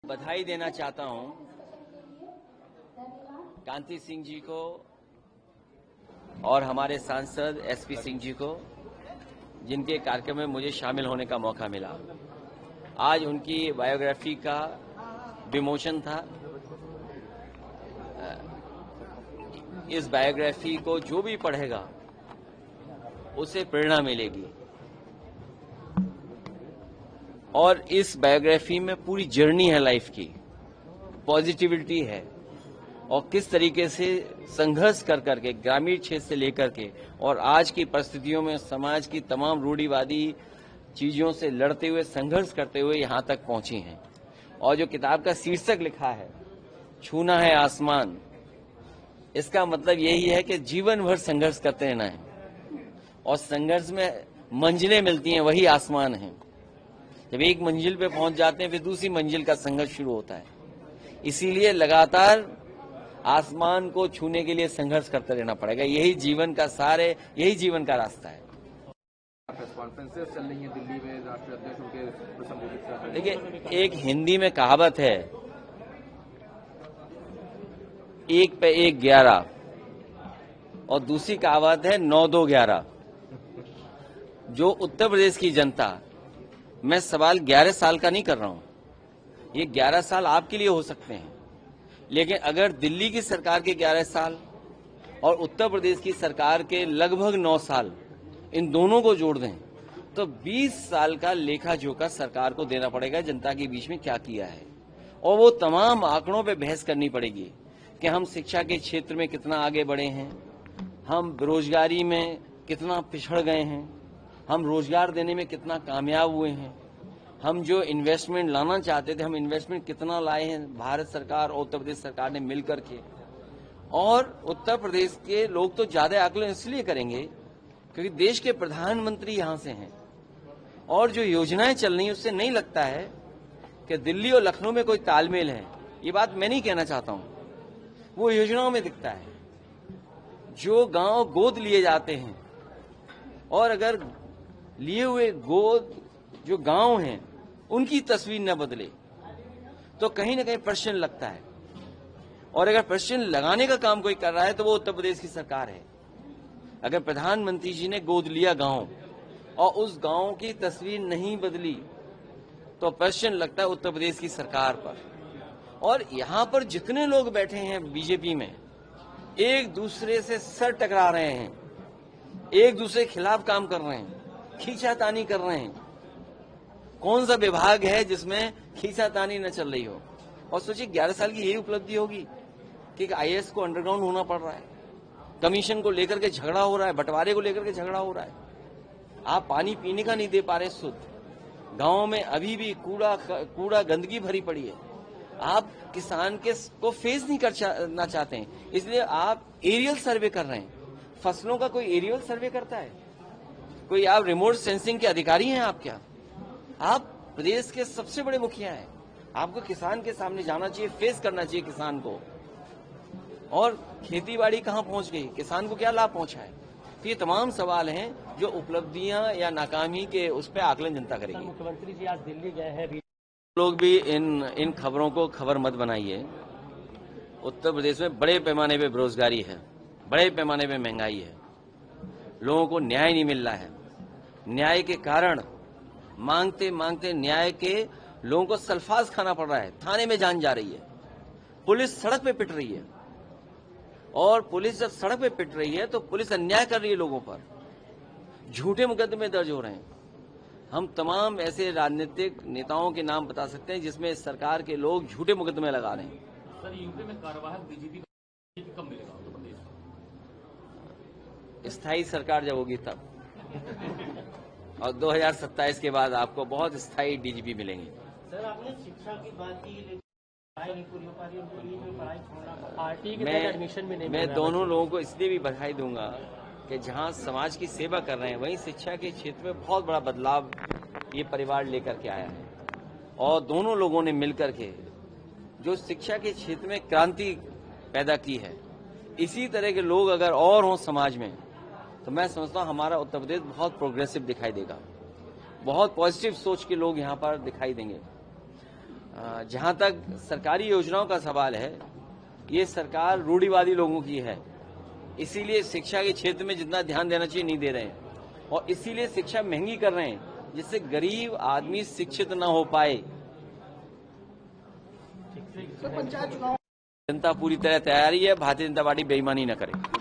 बधाई देना चाहता हूं कांति सिंह जी को और हमारे सांसद एसपी सिंह जी को, जिनके कार्यक्रम में मुझे शामिल होने का मौका मिला। आज उनकी बायोग्राफी का विमोचन था। इस बायोग्राफी को जो भी पढ़ेगा उसे प्रेरणा मिलेगी और इस बायोग्राफी में पूरी जर्नी है लाइफ की, पॉजिटिविटी है और किस तरीके से संघर्ष कर करके ग्रामीण क्षेत्र से लेकर के और आज की परिस्थितियों में समाज की तमाम रूढ़िवादी चीजों से लड़ते हुए, संघर्ष करते हुए यहां तक पहुंची हैं। और जो किताब का शीर्षक लिखा है, छूना है आसमान, इसका मतलब यही है कि जीवन भर संघर्ष करते रहना है और संघर्ष में मंजिलें मिलती हैं, वही आसमान है। जब एक मंजिल पे पहुंच जाते हैं फिर दूसरी मंजिल का संघर्ष शुरू होता है। इसीलिए लगातार आसमान को छूने के लिए संघर्ष करते रहना पड़ेगा। यही जीवन का सार है, यही जीवन का रास्ता है। प्रेस कॉन्फ्रेंसेस चल रही हैं दिल्ली में, राष्ट्रीय अध्यक्ष उनके संबोधित कर रहे हैं। देखिए, एक हिंदी में कहावत है, 1 पे 1 11 और दूसरी कहावत है 9 2 11। जो उत्तर प्रदेश की जनता, मैं सवाल 11 साल का नहीं कर रहा हूं, ये 11 साल आपके लिए हो सकते हैं, लेकिन अगर दिल्ली की सरकार के 11 साल और उत्तर प्रदेश की सरकार के लगभग 9 साल, इन दोनों को जोड़ दें तो 20 साल का लेखा जोखा सरकार को देना पड़ेगा जनता के बीच में क्या किया है। और वो तमाम आंकड़ों पे बहस करनी पड़ेगी कि हम शिक्षा के क्षेत्र में कितना आगे बढ़े हैं, हम बेरोजगारी में कितना पिछड़ गए हैं, हम रोजगार देने में कितना कामयाब हुए हैं, हम जो इन्वेस्टमेंट लाना चाहते थे हम इन्वेस्टमेंट कितना लाए हैं, भारत सरकार और उत्तर प्रदेश सरकार ने मिलकर के। और उत्तर प्रदेश के लोग तो ज्यादा आकलन इसलिए करेंगे क्योंकि देश के प्रधानमंत्री यहां से हैं और जो योजनाएं चल रही हैं उससे नहीं लगता है कि दिल्ली और लखनऊ में कोई तालमेल है। ये बात मैं नहीं कहना चाहता हूं, वो योजनाओं में दिखता है। जो गांव गोद लिए जाते हैं और अगर लिए हुए गोद जो गांव हैं उनकी तस्वीर न बदले तो कहीं ना कहीं प्रश्न लगता है। और अगर प्रश्न लगाने का काम कोई कर रहा है तो वो उत्तर प्रदेश की सरकार है। अगर प्रधानमंत्री जी ने गोद लिया गांव और उस गांव की तस्वीर नहीं बदली तो प्रश्न लगता है उत्तर प्रदेश की सरकार पर। और यहां पर जितने लोग बैठे हैं बीजेपी में, एक दूसरे से सर टकरा रहे हैं, एक दूसरे के खिलाफ काम कर रहे हैं, खींचातानी कर रहे हैं। कौन सा विभाग है जिसमें खींचातानी न चल रही हो। और सोचिए 11 साल की यही उपलब्धि होगी कि आईएएस को अंडरग्राउंड होना पड़ रहा है, कमीशन को लेकर के झगड़ा हो रहा है, बंटवारे को लेकर के झगड़ा हो रहा है, आप पानी पीने का नहीं दे पा रहे शुद्ध, गांव में अभी भी कूड़ा गंदगी भरी पड़ी है, आप किसान के को फेस नहीं करना चाहते हैं, इसलिए आप एरियल सर्वे कर रहे हैं। फसलों का कोई एरियल सर्वे करता है? कोई आप रिमोट सेंसिंग के अधिकारी हैं? आप क्या? आप प्रदेश के सबसे बड़े मुखिया हैं, आपको किसान के सामने जाना चाहिए, फेस करना चाहिए किसान को। और खेतीबाड़ी कहां पहुंच गई, किसान को क्या लाभ पहुंचा है? तो ये तमाम सवाल हैं जो उपलब्धियां या नाकामी के उस पर आकलन जनता करेगी। मुख्यमंत्री जी आज दिल्ली गए हैं, लोग भी इन खबरों को खबर मत बनाइए। उत्तर प्रदेश में बड़े पैमाने पे बेरोजगारी है, बड़े पैमाने पे महंगाई है, लोगों को न्याय नहीं मिल रहा है। न्याय के कारण मांगते मांगते न्याय के लोगों को सल्फास खाना पड़ रहा है, थाने में जान जा रही है, पुलिस सड़क पे पिट रही है। और पुलिस जब सड़क पे पिट रही है तो पुलिस अन्याय कर रही है लोगों पर, झूठे मुकदमे दर्ज हो रहे हैं। हम तमाम ऐसे राजनीतिक नेताओं के नाम बता सकते हैं जिसमें सरकार के लोग झूठे मुकदमे लगा रहे हैं। सर, यूपी में कार्यवाहक डीजीपी कब मिलेगा उत्तर प्रदेश? स्थायी सरकार जब होगी तब और 2027 के बाद आपको बहुत स्थायी डीजीपी मिलेंगे। सर, आपने शिक्षा की बात की, लेकिन पढ़ाई नहीं पूरी हो पा रही, उनके बीच में पढ़ाई छोड़ना पड़ रहा है। मैं दोनों लोगों को इसलिए भी बधाई दूंगा कि जहां समाज की सेवा कर रहे हैं वहीं शिक्षा के क्षेत्र में बहुत बड़ा बदलाव ये परिवार लेकर के आया है। और दोनों लोगों ने मिलकर के जो शिक्षा के क्षेत्र में क्रांति पैदा की है, इसी तरह के लोग अगर और हों समाज में तो मैं समझता हूं हमारा उत्तर प्रदेश बहुत प्रोग्रेसिव दिखाई देगा, बहुत पॉजिटिव सोच के लोग यहां पर दिखाई देंगे। जहां तक सरकारी योजनाओं का सवाल है, ये सरकार रूढ़िवादी लोगों की है, इसीलिए शिक्षा के क्षेत्र में जितना ध्यान देना चाहिए नहीं दे रहे हैं और इसीलिए शिक्षा महंगी कर रहे हैं, जिससे गरीब आदमी शिक्षित न हो पाए। पंचायत चुनाव जनता पूरी तरह तैयारी है, भारतीय जनता पार्टी बेईमानी न करे।